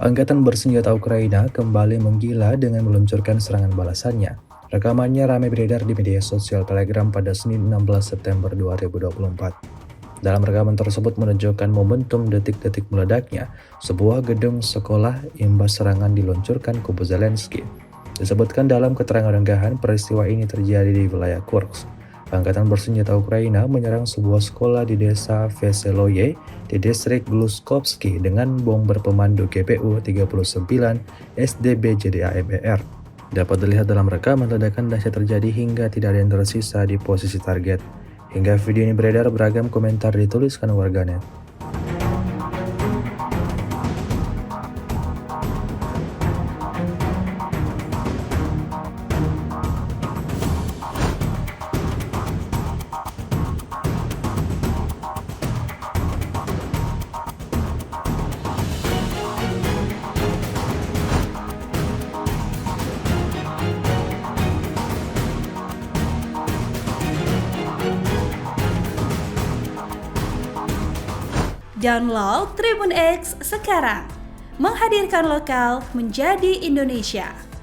Angkatan bersenjata Ukraina kembali menggila dengan meluncurkan serangan balasannya. Rekamannya ramai beredar di media sosial Telegram pada Senin 16 September 2024. Dalam rekaman tersebut menunjukkan momentum detik-detik meledaknya sebuah gedung sekolah imbas serangan diluncurkan kubu Zelensky. Disebutkan dalam keterangan unggahan, peristiwa ini terjadi di wilayah Kursk. Angkatan bersenjata Ukraina menyerang sebuah sekolah di desa Veseloye di distrik Gluskovsky dengan bom berpemandu GPU 39 SDB JDAMER. Dapat dilihat dalam rekaman, ledakan dahsyat terjadi hingga tidak ada yang tersisa di posisi target. Hingga video ini beredar, beragam komentar dituliskan warganet. Download Tribun X sekarang, menghadirkan lokal menjadi Indonesia.